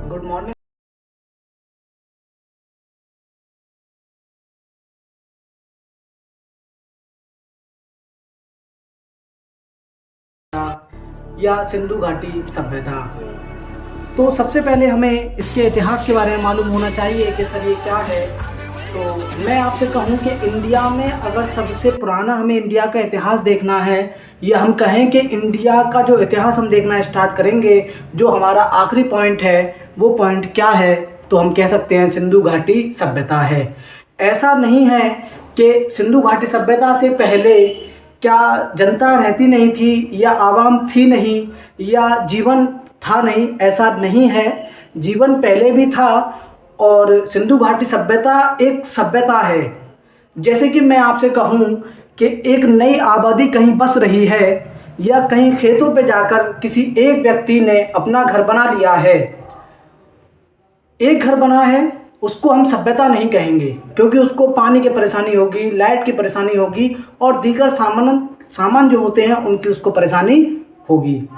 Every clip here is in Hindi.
Good morning. या सिंधु घाटी सभ्यता। तो सबसे पहले हमें इसके इतिहास के बारे में मालूम होना चाहिए कि सर ये क्या है। तो मैं आपसे कहूं कि इंडिया में अगर सबसे पुराना हमें इंडिया का इतिहास देखना है, या हम कहें कि इंडिया का जो इतिहास हम देखना स्टार्ट करेंगे, जो हमारा आखिरी पॉइंट है वो पॉइंट क्या है, तो हम कह सकते हैं सिंधु घाटी सभ्यता है। ऐसा नहीं है कि सिंधु घाटी सभ्यता से पहले क्या जनता रहती नहीं थी, या आवाम थी नहीं, या जीवन था नहीं, ऐसा नहीं है। जीवन पहले भी था, और सिंधु घाटी सभ्यता एक सभ्यता है। जैसे कि मैं आपसे कहूँ कि एक नई आबादी कहीं बस रही है, या कहीं खेतों पे जाकर किसी एक व्यक्ति ने अपना घर बना लिया है। एक घर बना है, उसको हम सभ्यता नहीं कहेंगे, क्योंकि उसको पानी की परेशानी होगी, लाइट की परेशानी होगी, और दीगर सामान जो होते हैं उनकी उसको परेशानी होगी।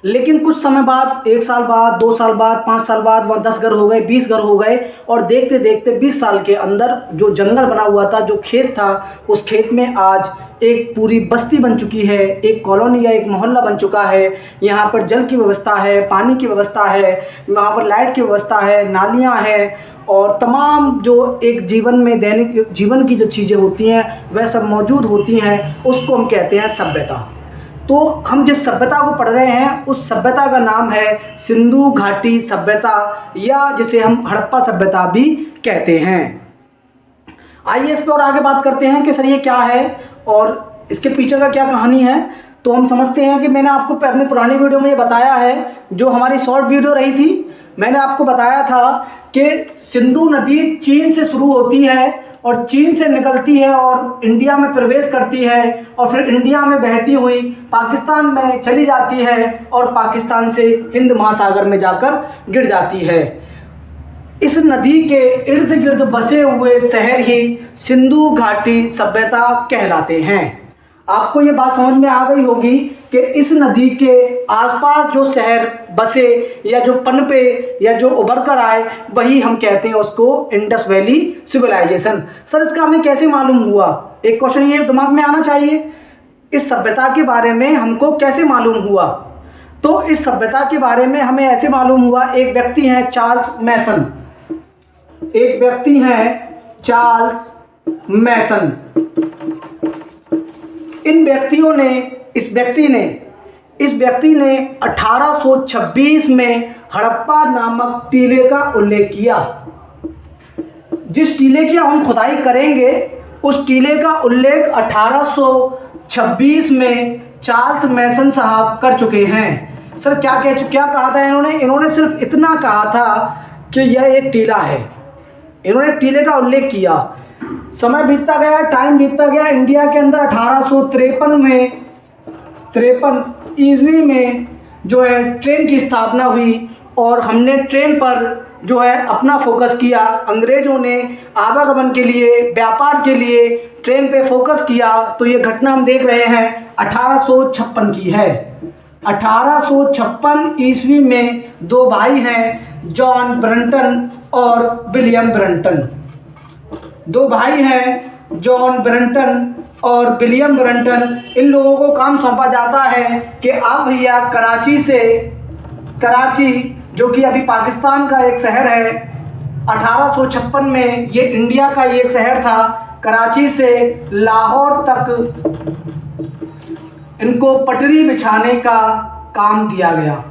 लेकिन कुछ समय बाद, 1 साल बाद, 2 साल बाद, 5 साल बाद, वहाँ 10 घर हो गए, 20 घर हो गए, और देखते देखते 20 साल के अंदर जो जंगल बना हुआ था, जो खेत था, उस खेत में आज एक पूरी बस्ती बन चुकी है, एक कॉलोनी या एक मोहल्ला बन चुका है। यहाँ पर जल की व्यवस्था है, पानी की व्यवस्था है, वहाँ पर लाइट की व्यवस्था है, नालियाँ हैं, और तमाम जो एक जीवन में दैनिक जीवन की जो चीज़ें होती हैं वह सब मौजूद होती हैं। उसको हम कहते हैं सभ्यता। तो हम जिस सभ्यता को पढ़ रहे हैं उस सभ्यता का नाम है सिंधु घाटी सभ्यता, या जिसे हम हड़प्पा सभ्यता भी कहते हैं। आइए इस पर और आगे बात करते हैं कि सर ये क्या है और इसके पीछे का क्या कहानी है। तो हम समझते हैं कि मैंने आपको अपनी पुरानी वीडियो में ये बताया है, जो हमारी शॉर्ट वीडियो रही थी, मैंने आपको बताया था कि सिंधु नदी चीन से शुरू होती है, और चीन से निकलती है और इंडिया में प्रवेश करती है, और फिर इंडिया में बहती हुई पाकिस्तान में चली जाती है, और पाकिस्तान से हिंद महासागर में जाकर गिर जाती है। इस नदी के इर्द गिर्द बसे हुए शहर ही सिंधु घाटी सभ्यता कहलाते हैं। आपको ये बात समझ में आ गई होगी कि इस नदी के आसपास जो शहर बसे, या जो पनपे, या जो उभर कर आए, वही हम कहते हैं उसको इंडस वैली सिविलाइजेशन। सर इसका हमें कैसे मालूम हुआ? एक क्वेश्चन ये दिमाग में आना चाहिए, इस सभ्यता के बारे में हमको कैसे मालूम हुआ? तो इस सभ्यता के बारे में हमें ऐसे मालूम हुआ, एक व्यक्ति हैं चार्ल्स मैसन, एक व्यक्ति हैं चार्ल्स मैसन। इस व्यक्ति ने 1826 में हड़प्पा नामक टीले का उल्लेख किया। जिस टीले की हम खुदाई करेंगे उस टीले का उल्लेख 1826 में चार्ल्स मैसन साहब कर चुके हैं। सर क्या कहा था इन्होंने सिर्फ इतना कहा था कि यह एक टीला है। इन्होंने टीले का उल्लेख किया। समय बीतता गया, टाइम बीतता गया, इंडिया के अंदर 1853 ईस्वी में जो है ट्रेन की स्थापना हुई, और हमने ट्रेन पर जो है अपना फोकस किया। अंग्रेज़ों ने आवागमन के लिए, व्यापार के लिए ट्रेन पे फोकस किया। तो ये घटना हम देख रहे हैं 1856 की है। 1856 ईस्वी में 2 भाई हैं, जॉन ब्रंटन और विलियम ब्रंटन। 2 भाई हैं, जॉन ब्रंटन और विलियम ब्रंटन। इन लोगों को काम सौंपा जाता है कि आप भैया कराची जो कि अभी पाकिस्तान का एक शहर है, 1856 में ये इंडिया का एक शहर था। कराची से लाहौर तक इनको पटरी बिछाने का काम दिया गया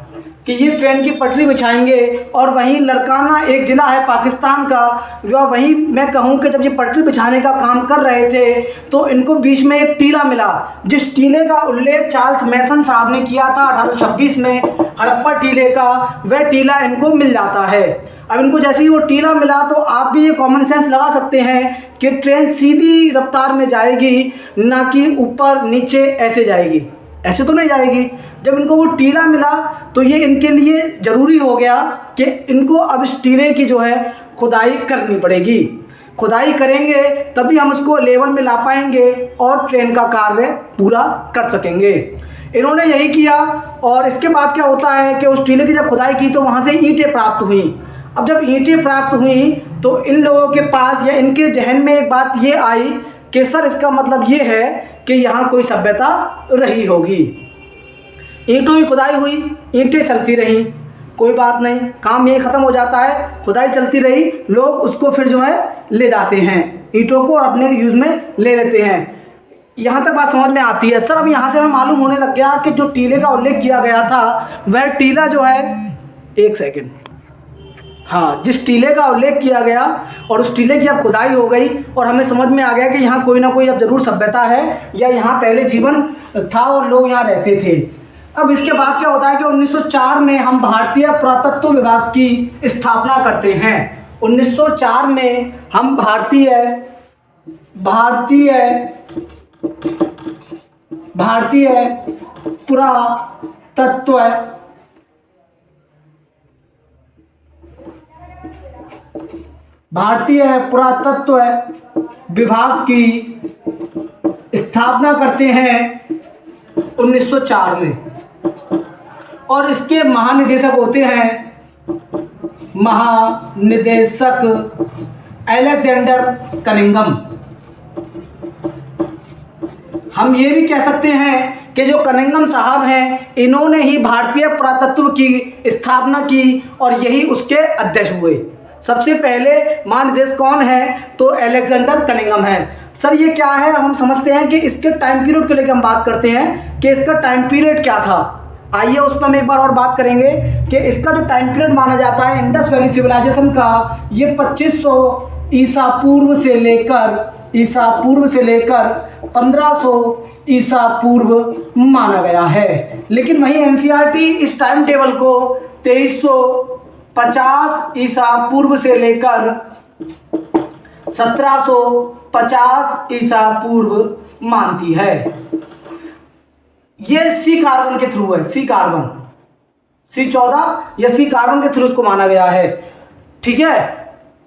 कि ये ट्रेन की पटरी बिछाएंगे। और वहीं लरकाना एक ज़िला है पाकिस्तान का, जो वहीं मैं कहूँ कि जब ये पटरी बिछाने का काम कर रहे थे तो इनको बीच में एक टीला मिला। जिस टीले का उल्लेख चार्ल्स मैसन साहब ने किया था 1826 में, हड़प्पा टीले का, वह टीला इनको मिल जाता है। अब इनको जैसे ही वो टीला मिला तो आप भी ये कॉमन सेंस लगा सकते हैं कि ट्रेन सीधी रफ्तार में जाएगी, ना कि ऊपर नीचे ऐसे जाएगी, ऐसे तो नहीं जाएगी। जब इनको वो टीला मिला तो ये इनके लिए ज़रूरी हो गया कि इनको अब इस टीले की जो है खुदाई करनी पड़ेगी। खुदाई करेंगे तभी हम उसको लेवल में ला पाएंगे और ट्रेन का कार्य पूरा कर सकेंगे। इन्होंने यही किया। और इसके बाद क्या होता है कि उस टीले की जब खुदाई की तो वहाँ से ईंटें प्राप्त हुई। अब जब ईंटें प्राप्त हुई तो इन लोगों के पास या इनके जहन में एक बात ये आई कि सर इसका मतलब ये है कि यहाँ कोई सभ्यता रही होगी। ईंटों की खुदाई हुई, ईंटें चलती रहीं, कोई बात नहीं, काम यही ख़त्म हो जाता है। खुदाई चलती रही, लोग उसको फिर जो है ले जाते हैं ईंटों को और अपने यूज़ में ले लेते हैं। यहाँ तक बात समझ में आती है। सर अब यहाँ से हमें मालूम होने लग गया कि जो टीले का उल्लेख किया गया था वह टीला जो है, एक सेकेंड, हाँ, जिस टीले का उल्लेख किया गया और उस टीले की अब खुदाई हो गई और हमें समझ में आ गया कि यहाँ कोई ना कोई अब ज़रूर सभ्यता है या यहाँ पहले जीवन था और लोग यहाँ रहते थे। अब इसके बाद क्या होता है कि 1904 में हम भारतीय पुरातत्व विभाग की स्थापना करते हैं। 1904 में हम भारतीय पुरातत्व विभाग की स्थापना करते हैं 1904 में। और इसके महानिदेशक होते हैं महानिदेशक अलेक्जेंडर कनिंघम। हम ये भी कह सकते हैं कि जो कनिंघम साहब हैं इन्होंने ही भारतीय पुरातत्व की स्थापना की और यही उसके अध्यक्ष हुए। सबसे पहले महानिदेशक कौन है तो अलेक्जेंडर कनिंघम है। सर ये क्या है, हम समझते हैं कि इसके टाइम पीरियड को लेकर हम बात करते हैं कि इसका टाइम पीरियड क्या था। आइए उस पर हम एक बार और बात करेंगे कि इसका जो टाइम पीरियड माना जाता है इंडस वैली सिविलाइजेशन का, ये 2500 ईसा पूर्व से लेकर 1500 ईसा पूर्व माना गया है। लेकिन वहीं एनसीईआरटी इस टाइम टेबल को 2350 ईसा पूर्व से लेकर 1750 ईसा पूर्व मानती है। ये सी कार्बन के थ्रू है, सी कार्बन, C14 या सी कार्बन के थ्रू इसको माना गया है। ठीक है,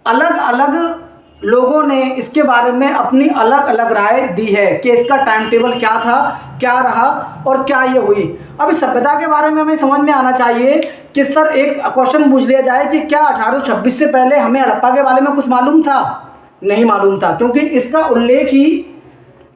अलग अलग लोगों ने इसके बारे में अपनी अलग अलग राय दी है कि इसका टाइम टेबल क्या था, क्या रहा और क्या ये हुई। अब इस सभ्यता के बारे में हमें समझ में आना चाहिए कि सर एक क्वेश्चन पूछ लिया जाए कि क्या 1826 से पहले हमें हड़प्पा के बारे में कुछ मालूम था? नहीं मालूम था, क्योंकि इसका उल्लेख ही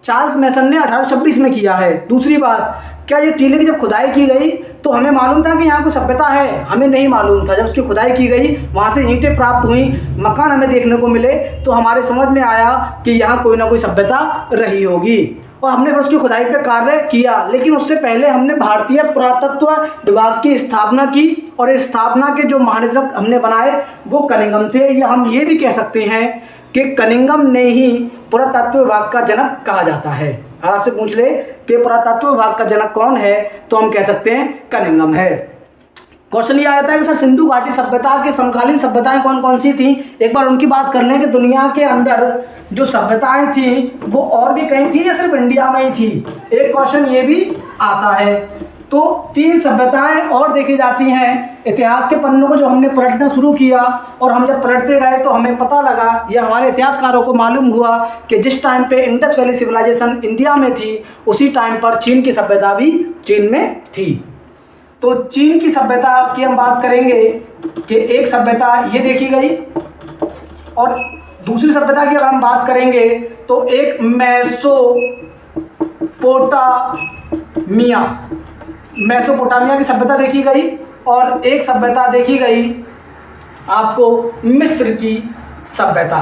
चार्ल्स मैसन ने 1826 में किया है। दूसरी बात, क्या ये टीले की जब खुदाई की गई तो हमें मालूम था कि यहाँ कोई सभ्यता है? हमें नहीं मालूम था। जब उसकी खुदाई की गई, वहाँ से ईंटें प्राप्त हुई, मकान हमें देखने को मिले, तो हमारे समझ में आया कि यहाँ कोई ना कोई सभ्यता रही होगी और हमने फिर उसकी खुदाई पे कार्य किया। लेकिन उससे पहले हमने भारतीय पुरातत्व विभाग की स्थापना की और इस स्थापना के जो महानिदेशक हमने बनाए वो कनिंघम थे। या हम ये भी कह सकते हैं कि कनिंघम ने ही पुरातत्व विभाग का जनक कहा जाता है। अगर आपसे पूछ ले कि पुरातत्व विभाग का जनक कौन है तो हम कह सकते हैं कनिंघम है। क्वेश्चन ये आया था कि सर सिंधु घाटी सभ्यता के समकालीन सभ्यताएं कौन कौन सी थी, एक बार उनकी बात कर लें कि दुनिया के अंदर जो सभ्यताएं थी वो और भी कहीं थी या सिर्फ इंडिया में ही थी। एक क्वेश्चन ये भी आता है। तो 3 सभ्यताएं और देखी जाती हैं। इतिहास के पन्नों को जो हमने पलटना शुरू किया और हम जब पलटते गए तो हमें पता लगा, या हमारे इतिहासकारों को मालूम हुआ कि जिस टाइम पे इंडस वैली सिविलाइजेशन इंडिया में थी उसी टाइम पर चीन की सभ्यता भी चीन में थी। तो चीन की सभ्यता की हम बात करेंगे कि एक सभ्यता ये देखी गई और दूसरी सभ्यता की अगर हम बात करेंगे तो एक मेसोपोटामिया की सभ्यता देखी गई और एक सभ्यता देखी गई आपको मिस्र की सभ्यता।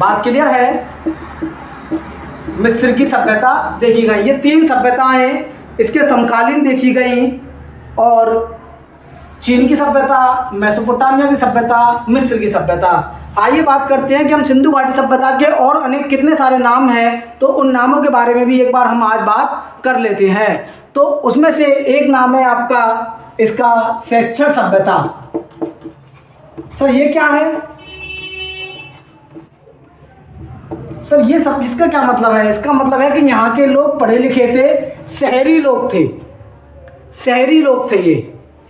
बात क्लियर है? मिस्र की सभ्यता देखी गई। ये 3 सभ्यताएं इसके समकालीन देखी गई और चीन की सभ्यता, मेसोपोटामिया की सभ्यता, मिस्र की सभ्यता। आइए बात करते हैं कि हम सिंधु घाटी सभ्यता के और अनेक कितने सारे नाम हैं, तो उन नामों के बारे में भी एक बार हम आज बात कर लेते हैं। तो उसमें से एक नाम है आपका इसका शैक्षण सभ्यता। सर ये क्या है? सर ये सब इसका क्या मतलब है? इसका मतलब है कि यहाँ के लोग पढ़े लिखे थे, शहरी लोग थे। शहरी लोग थे। ये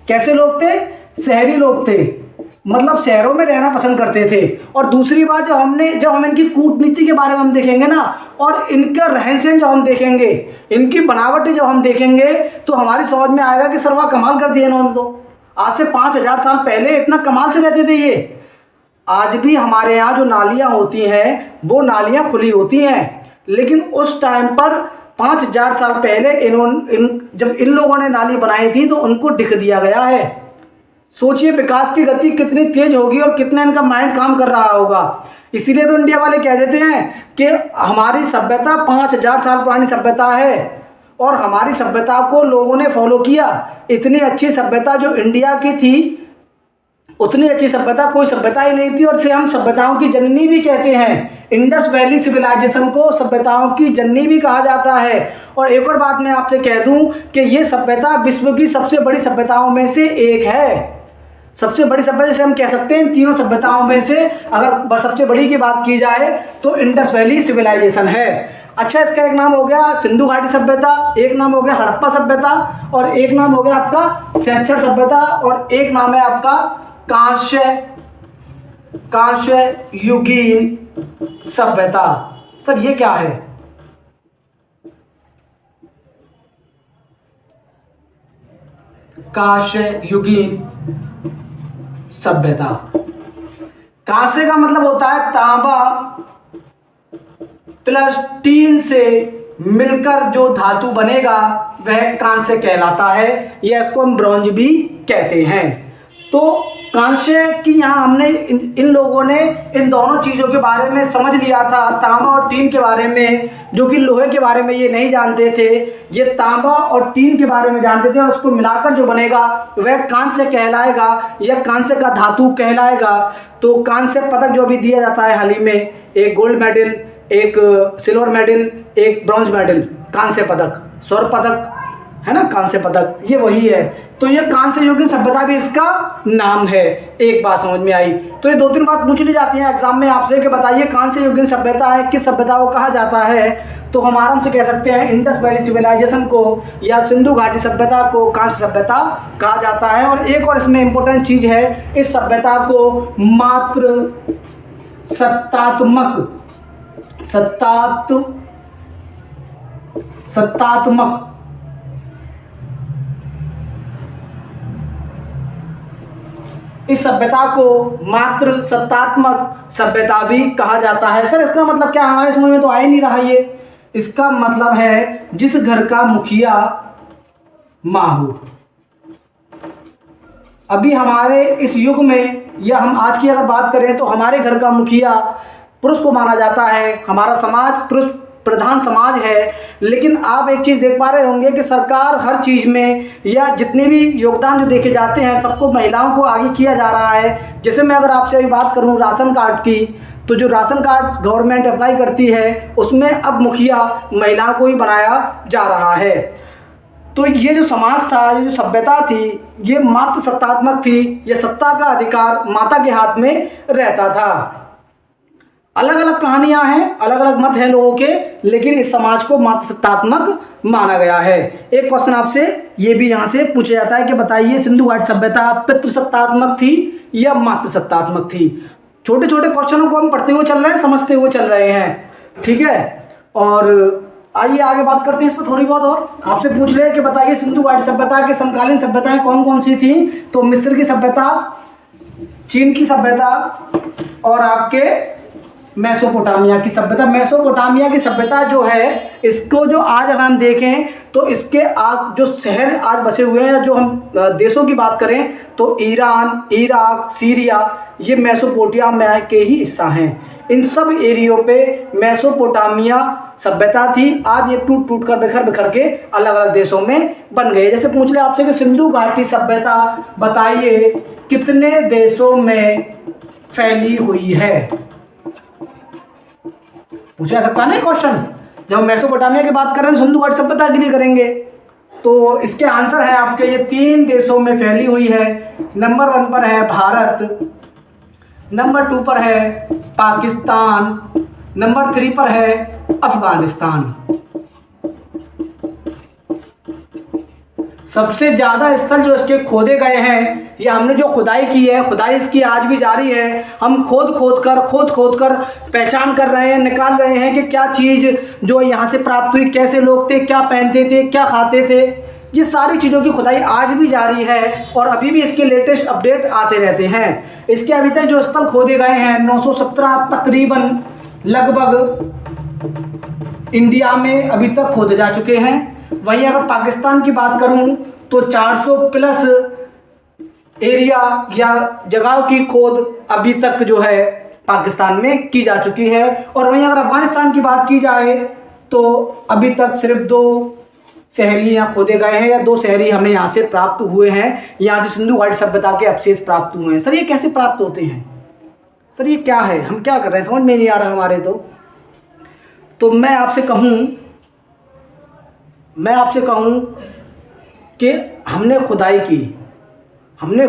कैसे लोग थे? शहरी लोग थे। मतलब शहरों में रहना पसंद करते थे। और दूसरी बात, जब हम इनकी कूटनीति के बारे में हम देखेंगे ना, और इनका रहन सहन जब हम देखेंगे, इनकी बनावटें जब हम देखेंगे, तो हमारी समझ में आएगा कि सर्वा कमाल कर दिया इन्होंने। तो आज से 5000 साल पहले इतना कमाल से रहते थे ये। आज भी हमारे यहाँ जो नालियाँ होती हैं वो नालियाँ खुली होती हैं, लेकिन उस टाइम पर 5000 साल पहले जब इन लोगों ने नाली बनाई थी तो उनको ढक दिया गया है। सोचिए विकास की गति कितनी तेज होगी और कितना इनका माइंड काम कर रहा होगा। इसीलिए तो इंडिया वाले कह देते हैं कि हमारी सभ्यता 5000 साल पुरानी सभ्यता है और हमारी सभ्यता को लोगों ने फॉलो किया। इतनी अच्छी सभ्यता जो इंडिया की थी, उतनी अच्छी सभ्यता कोई सभ्यता ही नहीं थी, और इसे हम सभ्यताओं की जननी भी कहते हैं। इंडस वैली सिविलाइजेशन को सभ्यताओं की जननी भी कहा जाता है। और एक और बात मैं आपसे कह दूं कि ये सभ्यता विश्व की सबसे बड़ी सभ्यताओं में से एक है। सबसे बड़ी सभ्यता जैसे हम कह सकते हैं, इन तीनों सभ्यताओं में से अगर सबसे बड़ी की बात की जाए तो इंडस वैली सिविलाइजेशन है। अच्छा, इसका एक नाम हो गया सिंधु घाटी सभ्यता, एक नाम हो गया हड़प्पा सभ्यता, और एक नाम हो गया आपका शैक्षण सभ्यता, और एक नाम है आपका कांस्य युगीन सभ्यता। सर ये क्या है? कांस्य युगीन सभ्यता। कांस्य का मतलब होता है तांबा प्लस टीन से मिलकर जो धातु बनेगा वह कांस्य कहलाता है, या इसको हम ब्रॉन्ज भी कहते हैं। तो कांस्य की यहाँ हमने इन लोगों ने इन दोनों चीज़ों के बारे में समझ लिया था, तांबा और टीन के बारे में, जो कि लोहे के बारे में ये नहीं जानते थे। ये तांबा और टीन के बारे में जानते थे, और उसको मिलाकर जो बनेगा वह कांस्य कहलाएगा, या कांस्य का धातु कहलाएगा। तो कांस्य पदक जो भी दिया जाता है हाल ही में, एक गोल्ड मेडल, एक सिल्वर मेडल, एक ब्रॉन्ज मेडल, कांस्य पदक, स्वर्ण पदक है ना, कांस्य पदक, ये वही है। तो ये कांस्य युगीन सभ्यता भी इसका नाम है। एक बात समझ में आई। तो ये 2-3 बात पूछ ली जाती है एग्जाम में आपसे कि बताइए कांस्य युगीन सभ्यता है, किस सभ्यता को कहा जाता है? तो हम आराम से कह सकते हैं इंडस वैली सिविलाइजेशन को या सिंधु घाटी सभ्यता को कांस्य सभ्यता कहा जाता है। और एक और इसमें इंपॉर्टेंट चीज है, इस सभ्यता को मात्र सत्तात्मक इस सभ्यता को मात्र सत्तात्मक सभ्यता भी कहा जाता है। सर इसका मतलब क्या? हमारे समझ में तो आ ही नहीं रहा ये। इसका मतलब है जिस घर का मुखिया माँ हो। अभी हमारे इस युग में, या हम आज की अगर बात करें तो हमारे घर का मुखिया पुरुष को माना जाता है। हमारा समाज पुरुष प्रधान समाज है। लेकिन आप एक चीज़ देख पा रहे होंगे कि सरकार हर चीज़ में, या जितने भी योगदान जो देखे जाते हैं, सबको महिलाओं को आगे किया जा रहा है। जैसे मैं अगर आपसे अभी बात करूं राशन कार्ड की, तो जो राशन कार्ड गवर्नमेंट अप्लाई करती है उसमें अब मुखिया महिलाओं को ही बनाया जा रहा है। तो ये जो समाज था, ये जो सभ्यता थी, ये मात्र सत्तात्मक थी। ये सत्ता का अधिकार माता के हाथ में रहता था। अलग अलग कहानियां हैं, अलग अलग मत हैं लोगों के, लेकिन इस समाज को मात्र सत्तात्मक माना गया है। एक क्वेश्चन आपसे ये भी यहाँ से पूछा जाता है कि बताइए सिंधु घाटी सभ्यता पितृसत्तात्मक थी या मात्र सत्तात्मक थी? छोटे छोटे क्वेश्चनों को हम पढ़ते हुए चल रहे हैं, समझते हुए चल रहे हैं, ठीक है। और आइए आगे बात करते हैं इस पर थोड़ी बहुत। और आपसे पूछ रहे हैं कि बताइए सिंधु घाटी सभ्यता के समकालीन सभ्यताएं कौन कौन सी थी? तो मिस्र की सभ्यता, चीन की सभ्यता, और आपके मेसोपोटामिया की सभ्यता। मेसोपोटामिया की सभ्यता जो है, इसको जो आज अगर हम देखें तो इसके आज जो शहर आज बसे हुए हैं, जो हम देशों की बात करें तो ईरान, इराक, सीरिया, ये मेसोपोटामिया के ही हिस्सा हैं। इन सब एरियो पे मेसोपोटामिया सभ्यता थी। आज ये टूट टूट कर बिखर बिखर के अलग अलग देशों में बन गए। जैसे पूछ ले आपसे कि सिंधु घाटी सभ्यता बताइए कितने देशों में फैली हुई है? पूछा जा सकता नहीं क्वेश्चन। जब हम मेसोपोटामिया की बात कर रहे हैं, सिंधु घाटी सभ्यता की भी करेंगे, तो इसके आंसर है आपके ये 3 देशों में फैली हुई है। नंबर 1 पर है भारत, नंबर 2 पर है पाकिस्तान, नंबर 3 पर है अफगानिस्तान। सबसे ज़्यादा स्थल जो इसके खोदे गए हैं, या हमने जो खुदाई की है, खुदाई इसकी आज भी जारी है। हम खोद खोद कर पहचान कर रहे हैं, निकाल रहे हैं कि क्या चीज़ जो यहाँ से प्राप्त हुई, कैसे लोग थे, क्या पहनते थे, क्या खाते थे। ये सारी चीज़ों की खुदाई आज भी जारी है और अभी भी इसके लेटेस्ट अपडेट आते रहते हैं। इसके अभी तक जो स्थल खोदे गए हैं 917 तकरीबन लगभग इंडिया में अभी तक खोदे जा चुके हैं। वहीं अगर पाकिस्तान की बात करूं तो 400 प्लस एरिया या जगहों की खोद अभी तक जो है पाकिस्तान में की जा चुकी है। और वहीं अगर अफगानिस्तान की बात की जाए तो अभी तक सिर्फ 2 शहरी यहाँ खोदे गए हैं, या 2 शहरी हमें यहाँ से प्राप्त हुए हैं। यहाँ से सिंधु घाटी सभ्यता के अवशेष प्राप्त हुए हैं। सर ये कैसे प्राप्त होते हैं? सर ये क्या है, हम क्या कर रहे हैं, समझ में नहीं आ रहा हमारे। तो मैं आपसे कहूँ कि हमने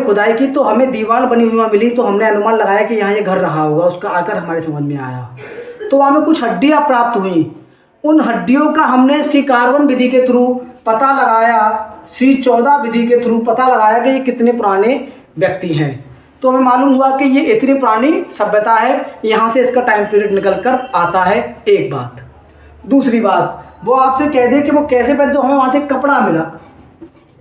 खुदाई की तो हमें दीवार बनी हुई मिली, तो हमने अनुमान लगाया कि यहाँ ये घर रहा होगा। उसका आकर हमारे समझ में आया तो वहाँ में कुछ हड्डियाँ प्राप्त हुई। उन हड्डियों का हमने C-कार्बन विधि के थ्रू पता लगाया, C-14 विधि के थ्रू पता लगाया कि ये कितने पुराने व्यक्ति हैं। तो हमें मालूम हुआ कि ये इतनी पुरानी सभ्यता है, यहाँ से इसका टाइम पीरियड निकल कर आता है। एक बात। दूसरी बात, वो आपसे कह दे कि वो कैसे पहले, तो हमें वहाँ से कपड़ा मिला,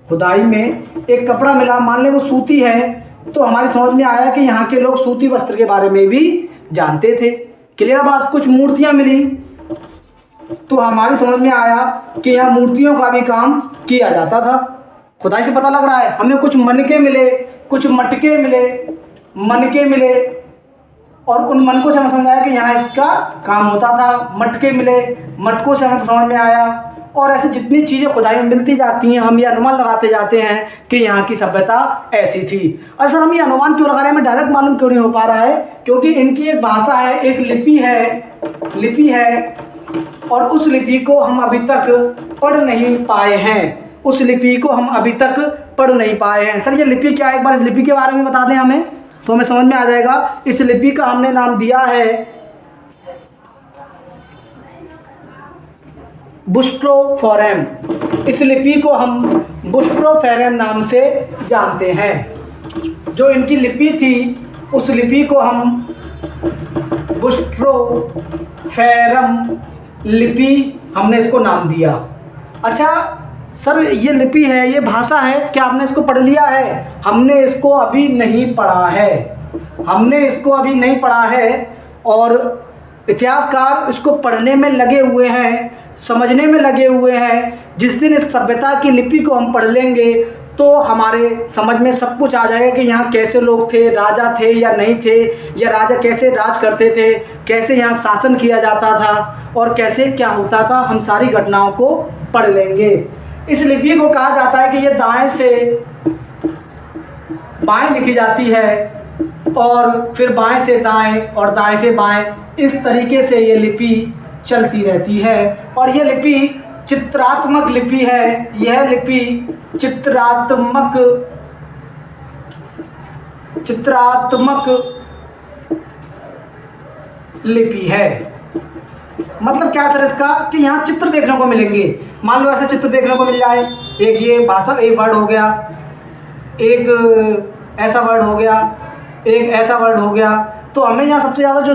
खुदाई में एक कपड़ा मिला, मान लें वो सूती है, तो हमारी समझ में आया कि यहाँ के लोग सूती वस्त्र के बारे में भी जानते थे। क्लियर बात। कुछ मूर्तियाँ मिली तो हमारी समझ में आया कि यहाँ मूर्तियों का भी काम किया जाता था। खुदाई से पता लग रहा है। हमें कुछ मनके मिले, कुछ मटके मिले और उन मनकों से हमें समझ आया कि यहाँ इसका काम होता था। मटके मिले, मटकों से हमें समझ में आया। और ऐसे जितनी चीज़ें खुदाई में मिलती जाती हैं, हम ये अनुमान लगाते जाते हैं कि यहाँ की सभ्यता ऐसी थी। और सर हम ये अनुमान क्यों लगा रहे हैं, हमें डायरेक्ट मालूम क्यों नहीं हो पा रहा है? क्योंकि इनकी एक भाषा है, एक लिपि है और उस लिपि को हम अभी तक पढ़ नहीं पाए हैं। सर ये लिपि क्या है, एक बार इस लिपि के बारे में बता दें हमें, तो हमें समझ में आ जाएगा। इस लिपि का हमने नाम दिया है बुस्ट्रोफोरम। इस लिपि को हम बुस्ट्रोफोरम नाम से जानते हैं। जो इनकी लिपि थी उस लिपि को हम बुस्ट्रोफोरम लिपि हमने इसको नाम दिया। अच्छा सर ये लिपि है, ये भाषा है, क्या आपने इसको पढ़ लिया है? हमने इसको अभी नहीं पढ़ा है और इतिहासकार इसको पढ़ने में लगे हुए हैं, समझने में लगे हुए हैं। जिस दिन इस सभ्यता की लिपि को हम पढ़ लेंगे तो हमारे समझ में सब कुछ आ जाएगा कि यहाँ कैसे लोग थे, राजा थे या नहीं थे, या राजा कैसे राज करते थे, कैसे यहाँ शासन किया जाता था और कैसे क्या होता था। हम सारी घटनाओं को पढ़ लेंगे। इस लिपि को कहा जाता है कि ये दाएं से बाएं लिखी जाती है और फिर बाएं से दाएं और दाएं से बाएं, इस तरीके से ये लिपि चलती रहती है। और ये लिपि चित्रात्मक लिपि है। यह लिपि चित्रात्मक लिपि है। मतलब क्या सर इसका, कि यहाँ चित्र देखने को मिलेंगे। मान लो ऐसा चित्र देखने को मिल जाए, एक ये भाषा, एक वर्ड हो गया, एक ऐसा वर्ड हो गया, एक ऐसा वर्ड हो गया। तो हमें यहाँ सबसे ज़्यादा जो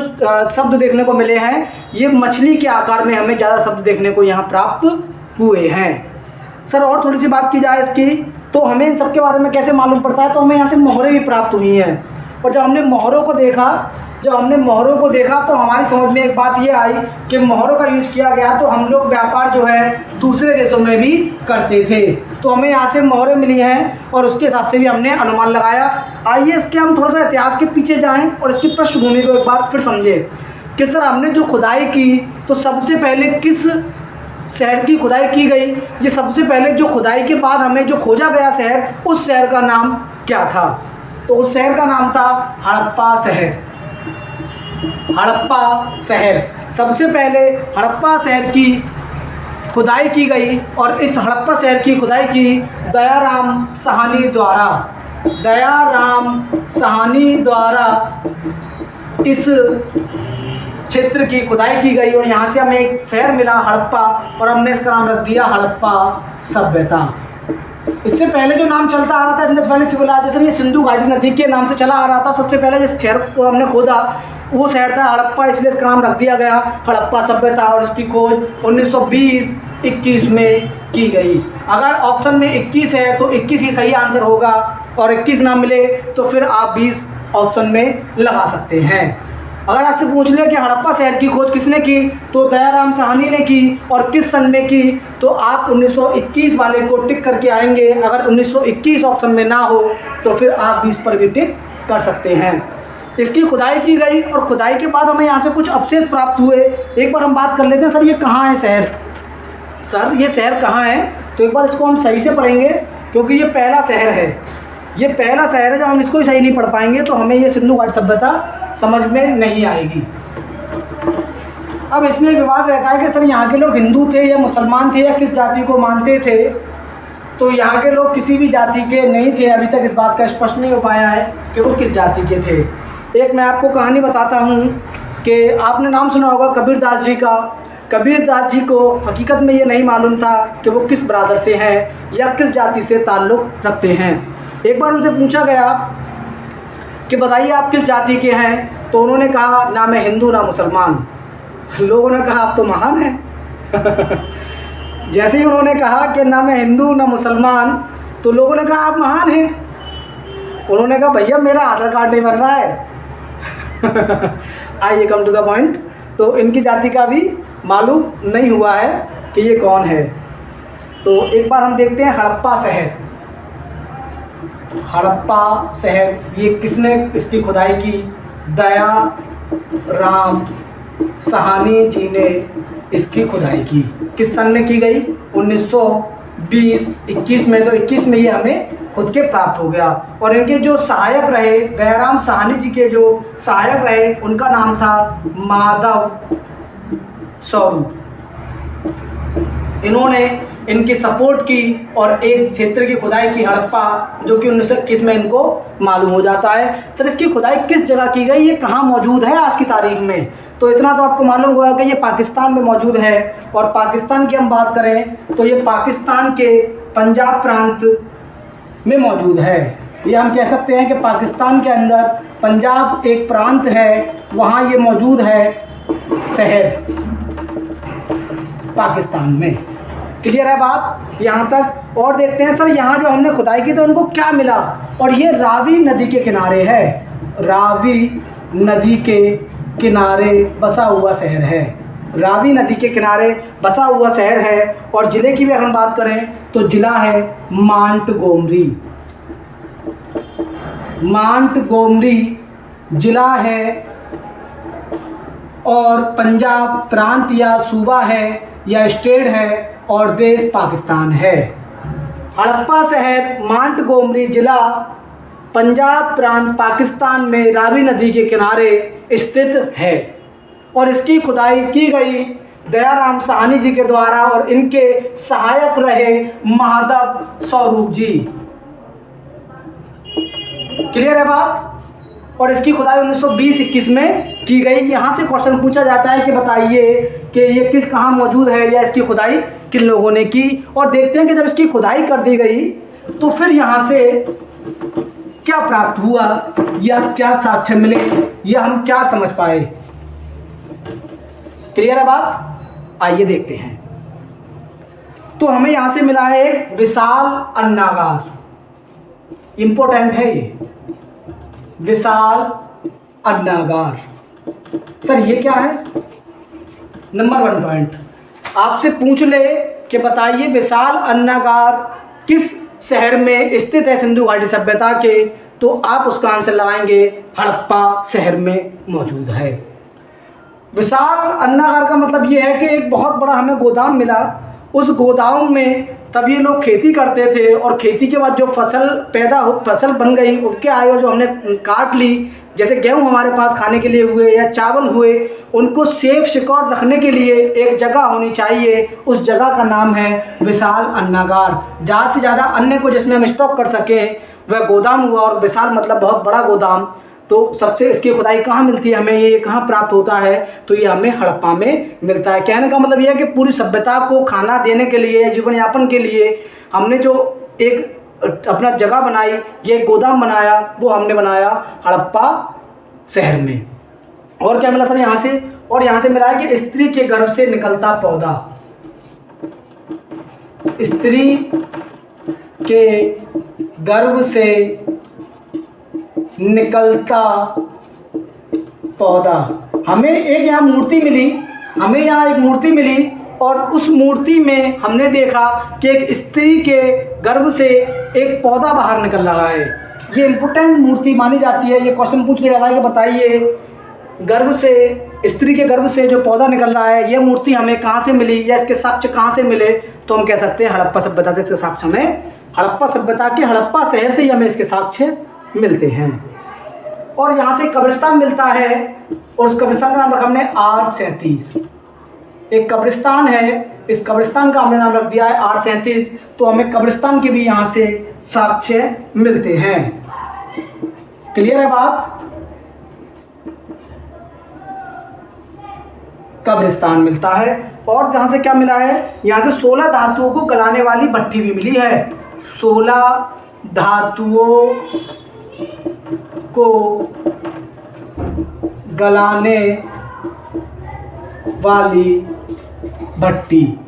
शब्द देखने को मिले हैं, ये मछली के आकार में हमें ज़्यादा शब्द देखने को यहाँ प्राप्त हुए हैं। सर और थोड़ी सी बात की जाए इसकी, तो हमें इन सब के बारे में कैसे मालूम पड़ता है? तो हमें यहाँ से मोहरें भी प्राप्त हुई हैं। और जब हमने मोहरों को देखा तो हमारी समझ में एक बात ये आई कि मोहरों का यूज किया गया, तो हम लोग व्यापार जो है दूसरे देशों में भी करते थे। तो हमें यहाँ से मोहरें मिली हैं और उसके हिसाब से भी हमने अनुमान लगाया। आइए इसके हम थोड़ा सा इतिहास के पीछे जाएं और इसकी पृष्ठभूमि को एक बार फिर समझें कि सर हमने जो खुदाई की तो सबसे पहले किस शहर की खुदाई की गई। ये सबसे पहले जो खुदाई के बाद हमें जो खोजा गया शहर, उस शहर का नाम क्या था? तो उस शहर का नाम था हड़प्पा शहर। सबसे पहले हड़प्पा शहर की खुदाई की गई और इस हड़प्पा शहर की खुदाई की दयाराम साहनी द्वारा इस क्षेत्र की खुदाई की गई। और यहाँ से हमें एक शहर मिला हड़प्पा और हमने इसका नाम रख दिया हड़प्पा सभ्यता। इससे पहले जो नाम चलता आ रहा था इंडस वैली सिविलाइजेशन, ये सिंधु घाटी नदी के नाम से चला आ रहा था। सबसे पहले जिस शहर को हमने खोदा वो शहर था हड़प्पा, इसलिए इसका नाम रख दिया गया हड़प्पा सभ्यता। और इसकी खोज 1920-21 में की गई। अगर ऑप्शन में 21 है तो 21 ही सही आंसर होगा, और 21 ना मिले तो फिर आप 20 ऑप्शन में लगा सकते हैं। अगर आपसे पूछ ले कि हड़प्पा शहर की खोज किसने की, तो दयाराम साहनी ने की। और किस सन में की, तो आप 1921 वाले को टिक करके आएंगे। अगर 1921 ऑप्शन में ना हो तो फिर आप 20 पर भी टिक कर सकते हैं। इसकी खुदाई की गई और खुदाई के बाद हमें यहाँ से कुछ अवशेष प्राप्त हुए। एक बार हम बात कर लेते हैं, सर ये कहाँ है शहर, सर ये शहर कहाँ है। तो एक बार इसको हम सही से पढ़ेंगे, क्योंकि ये पहला शहर है, ये पहला शहर है। जब हम इसको सही नहीं पढ़ पाएंगे तो हमें ये सिंधु घाटी सभ्यता समझ में नहीं आएगी। अब इसमें विवाद रहता है कि सर यहाँ के लोग हिंदू थे या मुसलमान थे या किस जाति को मानते थे। तो यहाँ के लोग किसी भी जाति के नहीं थे। अभी तक इस बात का स्पष्ट नहीं हो पाया है कि वो किस जाति के थे। एक मैं आपको कहानी बताता हूँ कि आपने नाम सुना होगा कबीर दास जी का। कबीर दास जी को हकीकत में ये नहीं मालूम था कि वो किस बरादर से हैं या किस जाति से ताल्लुक़ रखते हैं। एक बार उनसे पूछा गया कि बताइए आप किस जाति के हैं, तो उन्होंने कहा ना मैं हिंदू ना मुसलमान। लोगों ने कहा आप तो महान हैं। जैसे ही उन्होंने कहा कि ना मैं हिंदू ना मुसलमान, तो लोगों ने कहा आप महान हैं। उन्होंने कहा भैया मेरा आधार कार्ड नहीं बन रहा है। आइए कम टू द पॉइंट। तो इनकी जाति का भी मालूम नहीं हुआ है कि ये कौन है। तो एक बार हम देखते हैं हड़प्पा शहर। हड़प्पा शहर ये किसने इसकी खुदाई की, दया राम साहनी जी ने इसकी खुदाई की। किस सन में की गई, 1920-21 में। तो 21 में ये हमें खुद के प्राप्त हो गया। और इनके जो सहायक रहे, दयाराम साहनी जी के जो सहायक रहे, उनका नाम था माधव स्वरूप। इन्होंने इनकी सपोर्ट की और एक क्षेत्र की खुदाई की हड़प्पा, जो कि 1921 में इनको मालूम हो जाता है। सर इसकी खुदाई किस जगह की गई, ये कहाँ मौजूद है आज की तारीख में, तो इतना तो आपको मालूम हुआ कि ये पाकिस्तान में मौजूद है। और पाकिस्तान की हम बात करें तो ये पाकिस्तान के पंजाब प्रांत में मौजूद है। ये हम कह सकते हैं कि पाकिस्तान के अंदर पंजाब एक प्रांत है, वहाँ ये मौजूद है शहर पाकिस्तान में। क्लियर है बात यहाँ तक। और देखते हैं सर यहाँ जो हमने खुदाई की तो उनको क्या मिला। और ये रावी नदी के किनारे है, रावी नदी के किनारे बसा हुआ शहर है। रावी नदी के किनारे बसा हुआ शहर है। और ज़िले की भी हम बात करें तो ज़िला है मांटगोमरी। मांटगोमरी ज़िला है और पंजाब प्रांत या सूबा है या स्टेट है और देश पाकिस्तान है। हड़प्पा शहर मांटगोमरी ज़िला पंजाब प्रांत पाकिस्तान में रावी नदी के किनारे स्थित है। और इसकी खुदाई की गई दयाराम साहनी जी के द्वारा और इनके सहायक रहे माधव स्वरूप जी। क्लियर है बात। और इसकी खुदाई 1920-21 में की गई। यहाँ से क्वेश्चन पूछा जाता है कि बताइए कि ये किस कहाँ मौजूद है या इसकी खुदाई किन लोगों ने की। और देखते हैं कि जब इसकी खुदाई कर दी गई तो फिर यहाँ से क्या प्राप्त हुआ या क्या साक्ष्य मिले या हम क्या समझ पाए। क्लियर है बात। आइए देखते हैं। तो हमें यहाँ से मिला है एक विशाल अन्नागार। इंपॉर्टेंट है ये विशाल अन्नागार। सर ये क्या है। नंबर 1 पॉइंट आपसे पूछ ले कि बताइए विशाल अन्नागार किस शहर में स्थित है सिंधु घाटी सभ्यता के, तो आप उसका आंसर लगाएंगे हड़प्पा शहर में मौजूद है। विशाल अन्नागार का मतलब ये है कि एक बहुत बड़ा हमें गोदाम मिला। उस गोदाम में तब ये लोग खेती करते थे और खेती के बाद जो फसल बन गई, उगके आए और जो हमने काट ली, जैसे गेहूं हमारे पास खाने के लिए हुए या चावल हुए, उनको सेफ सिक्योर रखने के लिए एक जगह होनी चाहिए। उस जगह का नाम है विशाल अन्नागार। ज़्यादा से ज़्यादा अन्न को जिसमें हम स्टॉक कर सकें वह गोदाम हुआ। और विशाल मतलब बहुत बड़ा गोदाम। तो सबसे इसकी खुदाई कहाँ मिलती है हमें, ये कहाँ प्राप्त होता है, तो ये हमें हड़प्पा में मिलता है। कहने का मतलब ये है कि पूरी सभ्यता को खाना देने के लिए, जीवन यापन के लिए हमने जो एक अपना जगह बनाई, ये गोदाम बनाया, वो हमने बनाया हड़प्पा शहर में। और क्या मिला सर यहाँ से? और यहाँ से मिला है कि स्त्री के गर्भ से निकलता पौधा, स्त्री के गर्भ से निकलता पौधा। हमें एक यहाँ मूर्ति मिली, हमें यहाँ एक मूर्ति मिली और उस मूर्ति में हमने देखा कि एक स्त्री के गर्भ से एक पौधा बाहर निकल रहा है। ये इम्पोर्टेंट मूर्ति मानी जाती है। ये क्वेश्चन पूछ लिया जाता है कि बताइए गर्भ से, स्त्री के गर्भ से जो पौधा निकल रहा है, ये मूर्ति हमें कहाँ से मिली या इसके साक्ष्य कहाँ से मिले? तो हम कह सकते हैं हड़प्पा सभ्यता से इसके साक्ष्य हमें हड़प्पा सभ्यता के हड़प्पा शहर से ही हमें इसके साक्ष्य मिलते हैं। और यहाँ से कब्रिस्तान मिलता है और उस कब्रिस्तान का नाम रखा हमने R37। एक कब्रिस्तान है, इस कब्रिस्तान का हमने नाम रख दिया है R37। तो हमें कब्रिस्तान के भी यहाँ से साक्ष्य मिलते हैं। क्लियर है बात? कब्रिस्तान मिलता है। और जहाँ से क्या मिला है? यहाँ से 16 धातुओं को गलाने वाली भट्ठी भी मिली है। 16 धातुओं को गलाने वाली भट्टी।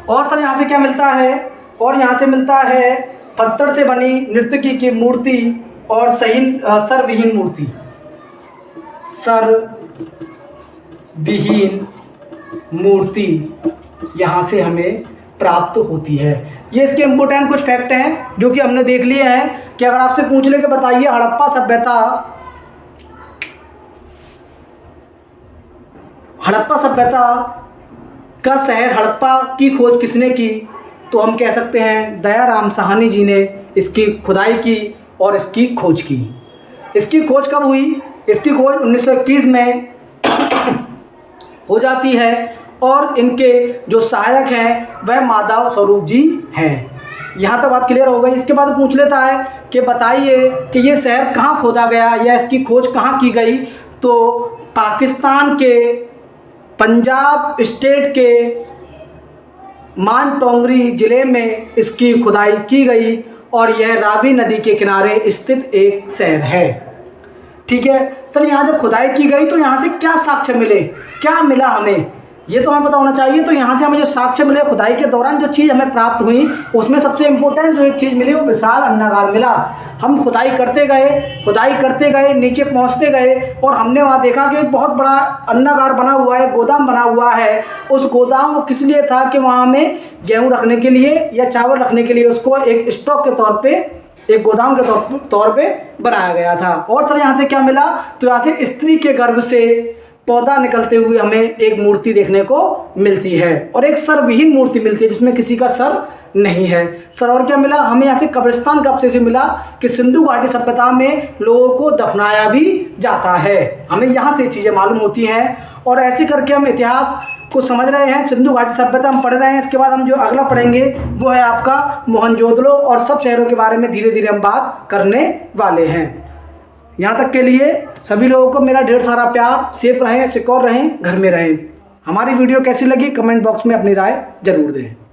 और सर यहाँ से क्या मिलता है? और यहाँ से मिलता है पत्थर से बनी नर्तकी की मूर्ति और सरविहीन मूर्ति, सरविहीन मूर्ति यहाँ से हमें प्राप्त होती है। ये इसके इम्पोर्टेंट कुछ फैक्ट हैं जो कि हमने देख लिए हैं कि अगर आपसे पूछ ले कि बताइए हड़प्पा सभ्यता का शहर हड़प्पा की खोज किसने की? तो हम कह सकते हैं दयाराम साहनी जी ने इसकी खुदाई की और इसकी खोज की। इसकी खोज कब हुई? इसकी खोज 1921 में हो जाती है और इनके जो सहायक हैं वह माधव स्वरूप जी हैं। यहाँ तक बात क्लियर हो गई। इसके बाद पूछ लेता है कि बताइए कि ये शहर कहाँ खोदा गया या इसकी खोज कहाँ की गई? तो पाकिस्तान के पंजाब स्टेट के मानटोंगरी ज़िले में इसकी खुदाई की गई और यह रावी नदी के किनारे स्थित एक शहर है। ठीक है सर, यहाँ जब खुदाई की गई तो यहाँ से क्या साक्ष्य मिले, क्या मिला हमें, ये तो हमें पता होना चाहिए। तो यहाँ से हमें जो साक्ष्य मिले खुदाई के दौरान जो चीज़ हमें प्राप्त हुई उसमें सबसे इम्पोर्टेंट जो एक चीज़ मिली वो विशाल अन्नागार मिला। हम खुदाई करते गए, नीचे पहुँचते गए और हमने वहाँ देखा कि बहुत बड़ा अन्नागार बना हुआ है, गोदाम बना हुआ है। उस गोदाम को किस लिए था कि वहाँ हमें गेहूँ रखने के लिए या चावल रखने के लिए उसको एक स्टॉक के तौर पर, एक गोदाम के तौर पे बनाया गया था। और सर यहाँ से क्या मिला? तो यहाँ से स्त्री के गर्भ से पौधा निकलते हुए हमें एक मूर्ति देखने को मिलती है और एक सरविहीन मूर्ति मिलती है जिसमें किसी का सर नहीं है। सर और क्या मिला हमें? यहाँ से कब्रिस्तान का अवशेष मिला कि सिंधु घाटी सभ्यता में लोगों को दफनाया भी जाता है। हमें यहाँ से चीज़ें मालूम होती हैं और ऐसे करके हम इतिहास को समझ रहे हैं। सिंधु घाटी सभ्यता हम पढ़ रहे हैं। इसके बाद हम जो अगला पढ़ेंगे वो है आपका मोहनजोदड़ो और सब शहरों के बारे में धीरे धीरे हम बात करने वाले हैं। यहाँ तक के लिए सभी लोगों को मेरा ढेर सारा प्यार। सेफ रहें, सिक्योर रहें, घर में रहें। हमारी वीडियो कैसी लगी कमेंट बॉक्स में अपनी राय जरूर दें।